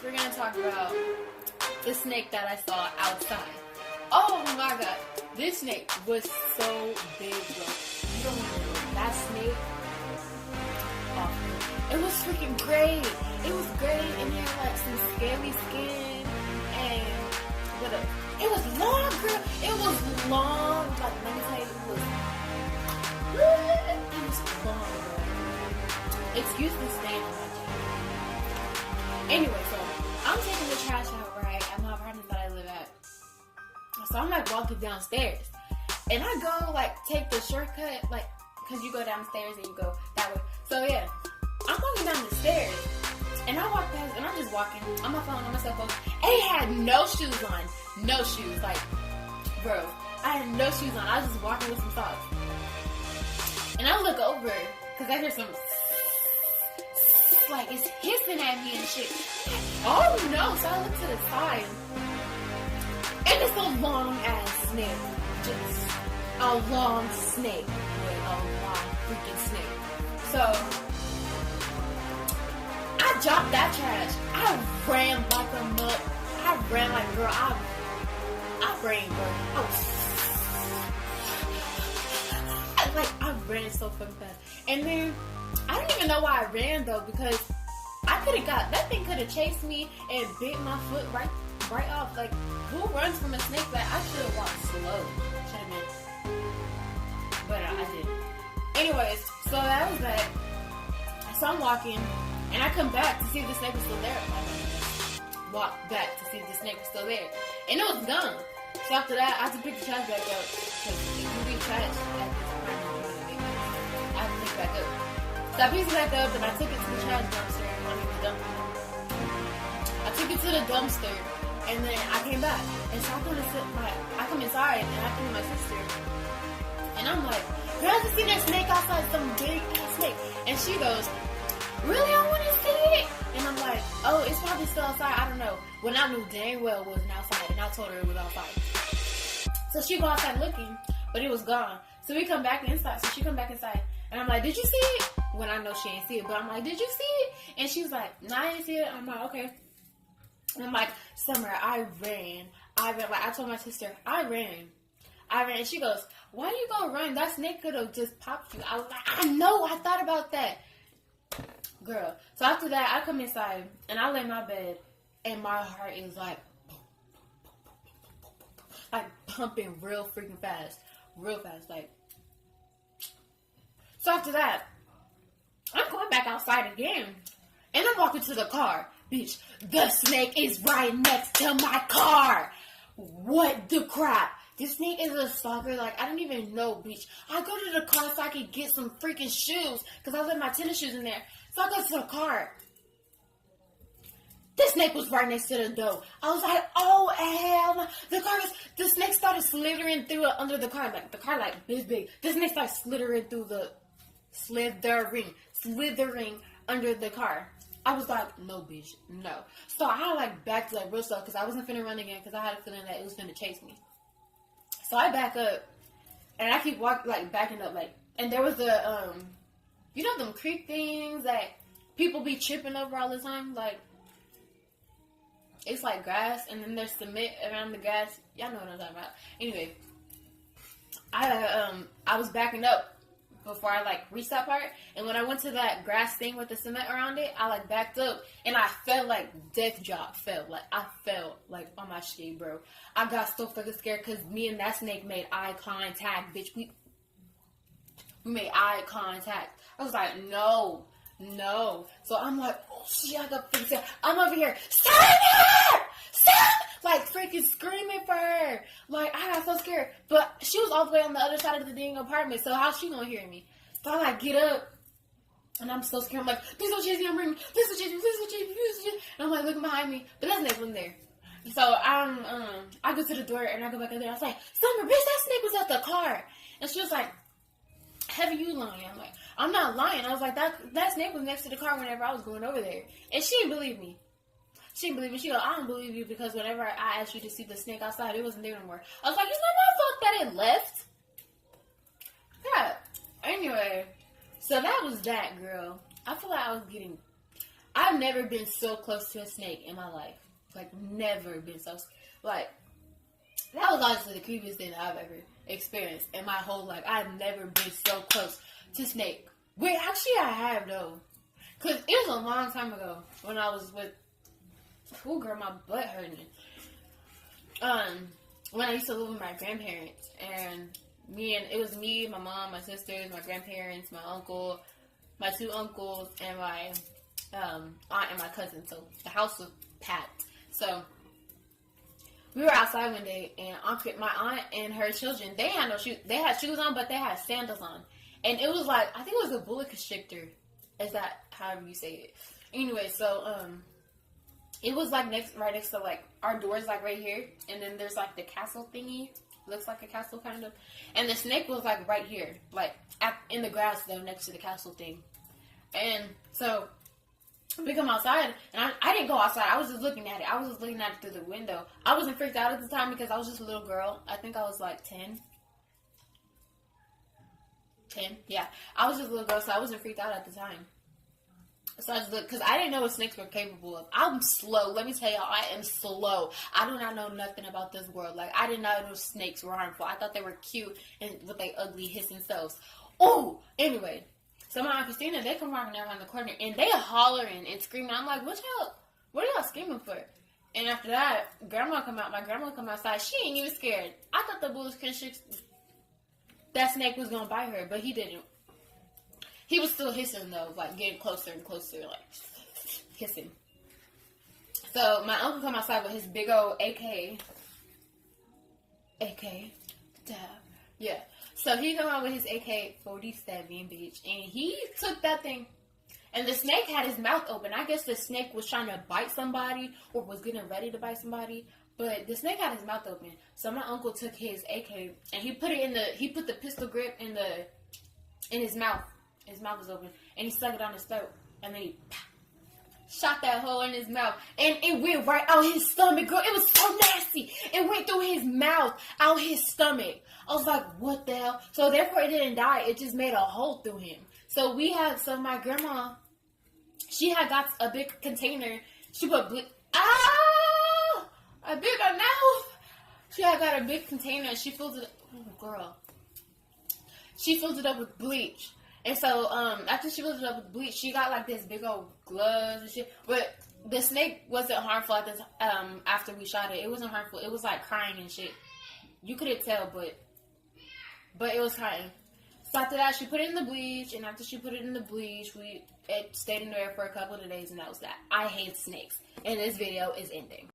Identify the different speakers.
Speaker 1: we're gonna talk about the snake that I saw outside. Oh my god, this snake was so big, bro. You don't want to know that snake. Oh, it was freaking great. It was great, and it had like some scaly skin, and it was long, girl. It was long. Like, let me tell you, it was long, bro. Excuse the stain on my jacket. Anyway, so I'm taking the trash out right at my apartment that I live at. So I'm like walking downstairs, and I go like take the shortcut, like, cause you go downstairs and you go that way. So yeah, I'm walking down the stairs, and I walk past, and I'm just walking on my phone, on my cell phone. And it had no shoes on, no shoes, like, bro, I had no shoes on. I was just walking with some socks, and I look over, cause I hear some, like, it's hissing at me and shit. Oh no! So I look to the side. And it's a long ass snake. Just a long snake. Wait, a long freaking snake. So I dropped that trash. I ran like a mug. I ran like, girl, I ran, bro. I ran so fucking fast. And then I don't even know why I ran though, because that thing could have chased me and bit my foot right off. Like, who runs from a snake? Like, I should have walked slow. But I didn't. Anyways, so that was that. So I'm walking, and I come back to see if the snake was still there. I walk back to see if the snake was still there, and it was gone. So after that, I had to pick the trash back up, because if you leave trash at this apartment, I have to pick it back up. So I picked it back up, and I took it to the trash dumpster. I took it to the dumpster. And then I came back, and so I come inside, and I come with my sister, and I'm like, girl, I just seen that snake outside, some big ass snake, and she goes, really, I want to see it, and I'm like, oh, it's probably still outside, I don't know, when I knew dang well it wasn't outside, and I told her it was outside. So she go outside looking, but it was gone. So we come back inside, and I'm like, did you see it? When I know she ain't see it, but I'm like, did you see it? And she was like, no, I didn't see it. I'm like, okay. And I'm like, Summer, I ran. Like, I told my sister, I ran. And she goes, why you gonna run? That snake could have just popped you. I was like, I know, I thought about that. Girl. So after that, I come inside, and I lay in my bed, and my heart is like pumping real freaking fast. Real fast, like. So after that, I'm going back outside again, and I'm walking to the car. Bitch, the snake is right next to my car. What the crap? This snake is a stalker. Like, I don't even know, bitch. I go to the car so I can get some freaking shoes, because I left my tennis shoes in there. So I go to the car. This snake was right next to the door. I was like, oh, hell. The snake started slithering through under the car. Like, the car, like, this big. The snake started slithering under the car. I was like, no, bitch, no. So I like backed up real slow, because I wasn't finna run again, because I had a feeling that it was finna chase me. So I back up, and I keep walking, like, backing up, like, and there was a, you know them creek things that people be tripping over all the time? Like, it's like grass, and then there's cement around the grass. Y'all know what I'm talking about. Anyway, I was backing up before I, like, reached that part, and when I went to that grass thing with the cement around it, I, like, backed up, and I felt like death drop, I fell, like, on my shit, bro. I got so fucking scared, because me and that snake made eye contact, bitch. We made eye contact. I was like, no. So I'm like, oh shit, I got freaking scared. I'm over here, Summer! Like, freaking screaming for her. Like, I got so scared. But she was all the way on the other side of the dang apartment, so how's she gonna hear me? So I, like, get up, and I'm so scared. I'm like, please don't chase me, I'm bringing me. Please don't chase me. And I'm, like, looking behind me. But that snake wasn't there. So I go to the door, and I go back in there. I was like, Summer, bitch, that snake was at the car. And she was like, Heavy, you lying. I'm like, I'm not lying. I was like, that snake was next to the car whenever I was going over there. And she didn't believe me. She goes, I don't believe you, because whenever I asked you to see the snake outside, it wasn't there no more. I was like, it's not my fault that it left. Yeah. Anyway, so that was that, girl. I feel like I was getting I've never been so close to a snake in my life. Like, never been so, like, that was honestly the creepiest thing I've ever experienced in my whole life. I've never been so close to a snake. Wait, actually I have, though. Because it was a long time ago when I was with, oh girl, my butt hurting. When I used to live with my grandparents, and it was me, my mom, my sisters, my grandparents, my uncle, my 2 uncles, and my aunt and my cousin. So the house was packed. So we were outside one day, and my aunt and her children, they had no shoes. They had shoes on, but they had sandals on. And it was like, I think it was a boa constrictor. Is that however you say it? Anyway, so it was like right next to like our doors, like right here, and then there's like the castle thingy. Looks like a castle kind of, and the snake was like right here, like in the grass though, next to the castle thing. And so we come outside, and I didn't go outside. I was just looking at it. I was just looking at it through the window. I wasn't freaked out at the time because I was just a little girl. I think I was like 10. Yeah. I was just a little girl, so I wasn't freaked out at the time. So I just looked, because I didn't know what snakes were capable of. I'm slow. Let me tell y'all, I am slow. I do not know nothing about this world. Like, I did not know snakes were harmful. I thought they were cute and with their ugly hissing selves. Oh, anyway. So my Aunt Christina, they come walking around the corner, and they hollering and screaming. I'm like, what are y'all screaming for? And after that, my grandma come outside. She ain't even scared. I thought the bull's that snake was going to bite her, but he didn't. He was still hissing, though, like, getting closer and closer, like, hissing. So, my uncle come outside with his big old AK. Yeah. So, he come out with his AK-47, bitch, and he took that thing, and the snake had his mouth open. I guess the snake was trying to bite somebody, or was getting ready to bite somebody, but the snake had his mouth open. So, my uncle took his AK, and he put the pistol grip in his mouth. His mouth was open, and he stuck it on his throat, and then he shot that hole in his mouth, and it went right out his stomach, girl. It was so nasty. It went through his mouth, out his stomach. I was like, what the hell? So therefore, it didn't die. It just made a hole through him. So my grandma, she had got a big container. She put a big mouth. She had got a big container, and she filled it. Oh, girl. She filled it up with bleach. And so, after she filled it up with bleach, she got, like, this big old gloves and shit. But the snake wasn't harmful after we shot it. It wasn't harmful. It was, like, crying and shit. You couldn't tell, but it was crying. So after that, she put it in the bleach. And after she put it in the bleach, it stayed in there for a couple of days, and that was that. I hate snakes. And this video is ending.